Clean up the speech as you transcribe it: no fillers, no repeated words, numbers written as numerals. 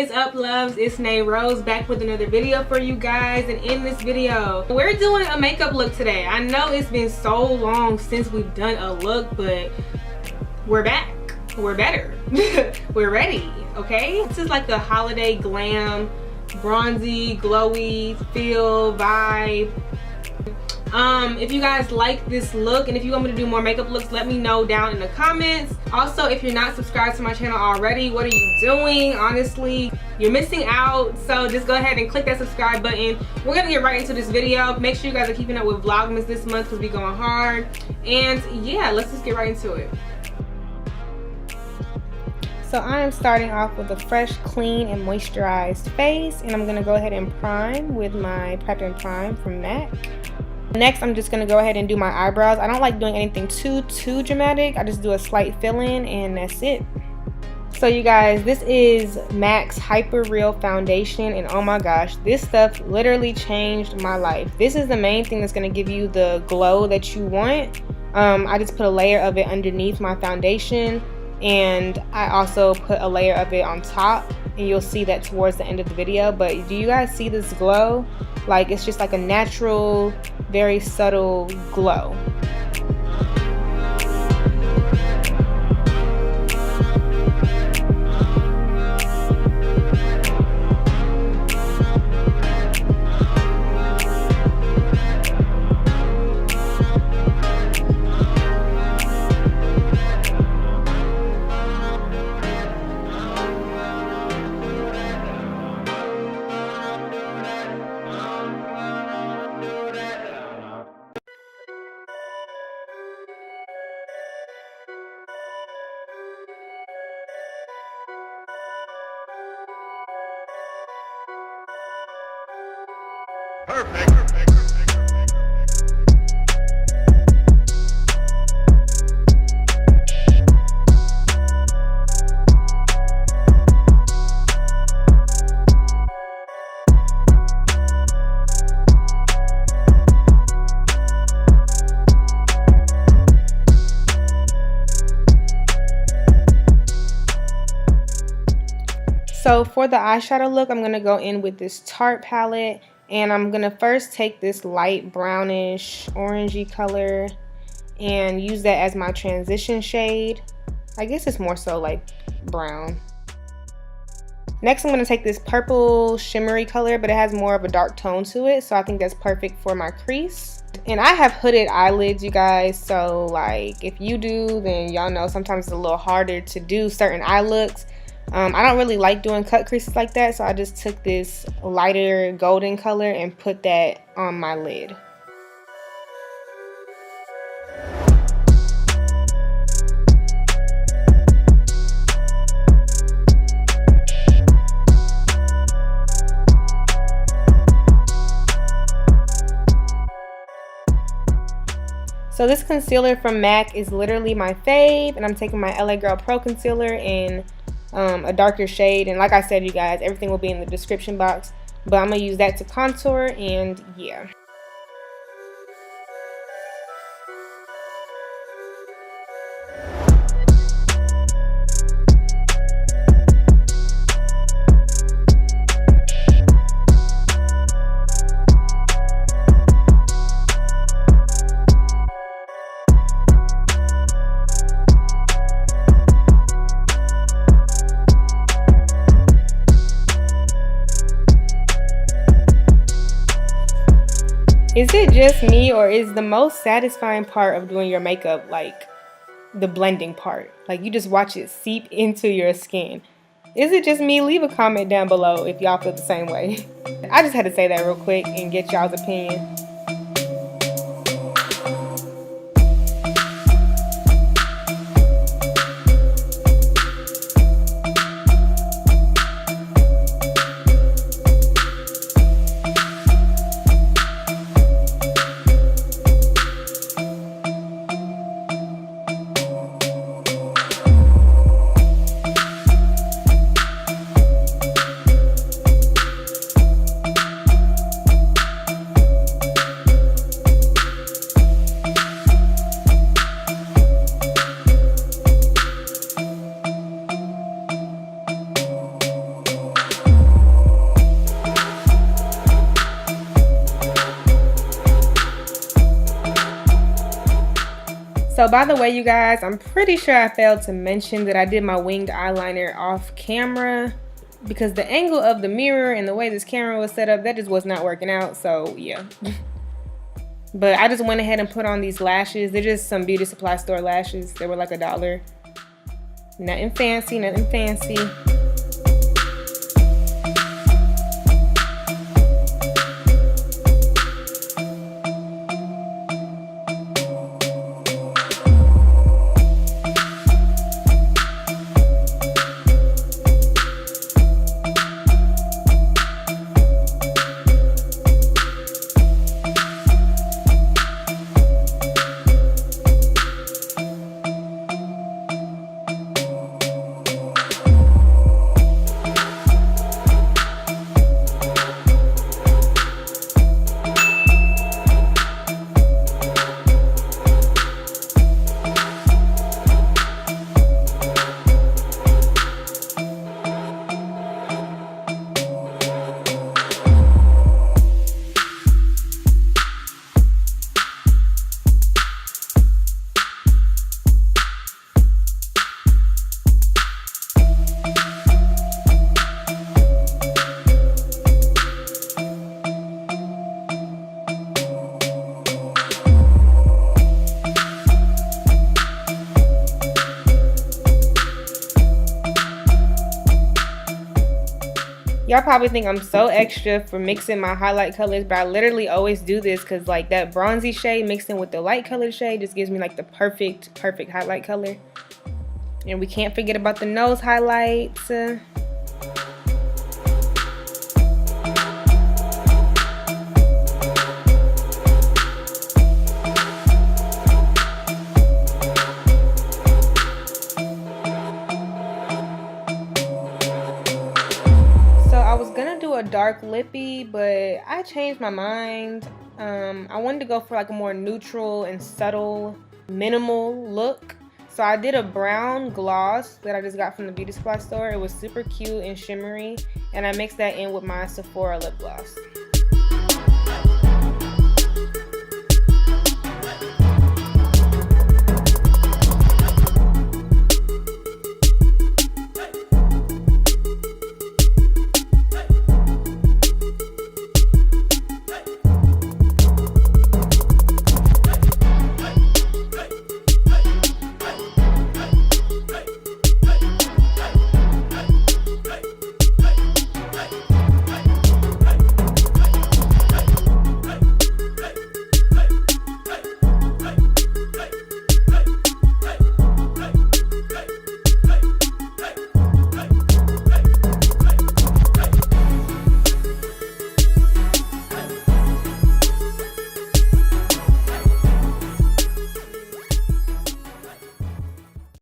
is up, loves? It's Nay Rose back with another video for you guys. And in this video, we're doing a makeup look today. I know it's been so long since we've done a look, but we're back. We're better. We're ready, okay? This is like the holiday glam, bronzy, glowy feel vibe. If you guys like this look and if you want me to do more makeup looks, let me know down in the comments. Also, if you're not subscribed to my channel already, what are you doing? Honestly, you're missing out. So just go ahead and click that subscribe button. We're gonna get right into this video. Make sure you guys are keeping up with Vlogmas this month because we're going hard. And yeah, let's just get right into it. So I am starting off with a fresh, clean, and moisturized face, and I'm gonna go ahead and prime with my Prep and Prime from MAC. Next, I'm just gonna go ahead and do my eyebrows. I don't like doing anything too dramatic. I just do a slight fill-in and that's it. So you guys, this is MAC's Hyper Real Foundation, and oh my gosh, this stuff literally changed my life. This is the main thing that's gonna give you the glow that you want. I just put a layer of it underneath my foundation, and I also put a layer of it on top, and you'll see that towards the end of the video. But do you guys see this glow? Like, it's just like a natural, very subtle glow. Perfect. So for the eyeshadow look, I'm going to go in with this Tarte palette, and I'm going to first take this light brownish orangey color and use that as my transition shade. I guess it's more so like brown. Next, I'm going to take this purple shimmery color, but it has more of a dark tone to it, so I think that's perfect for my crease. And I have hooded eyelids, you guys, so like if you do, then y'all know sometimes it's a little harder to do certain eye looks. I don't really like doing cut creases like that, so I just took this lighter golden color and put that on my lid. So this concealer from MAC is literally my fave, and I'm taking my LA Girl Pro Concealer in a darker shade, and like I said, you guys, everything will be in the description box, but I'm gonna use that to contour, and yeah. Is it just me, or is the most satisfying part of doing your makeup like the blending part? Like you just watch it seep into your skin. Is it just me? Leave a comment down below if y'all feel the same way. I just had to say that real quick and get y'all's opinion. So by the way, you guys, I'm pretty sure I failed to mention that I did my winged eyeliner off camera because the angle of the mirror and the way this camera was set up, that just was not working out. So yeah. But I just went ahead and put on these lashes. They're just some beauty supply store lashes. They were like $1. Nothing fancy, nothing fancy. Y'all probably think I'm so extra for mixing my highlight colors, but I literally always do this because like that bronzy shade mixing with the light colored shade just gives me like the perfect highlight color. And we can't forget about the nose highlights. I was gonna do a dark lippy, but I changed my mind. I wanted to go for like a more neutral and subtle, minimal look. So I did a brown gloss that I just got from the beauty supply store. It was super cute and shimmery, and I mixed that in with my Sephora lip gloss.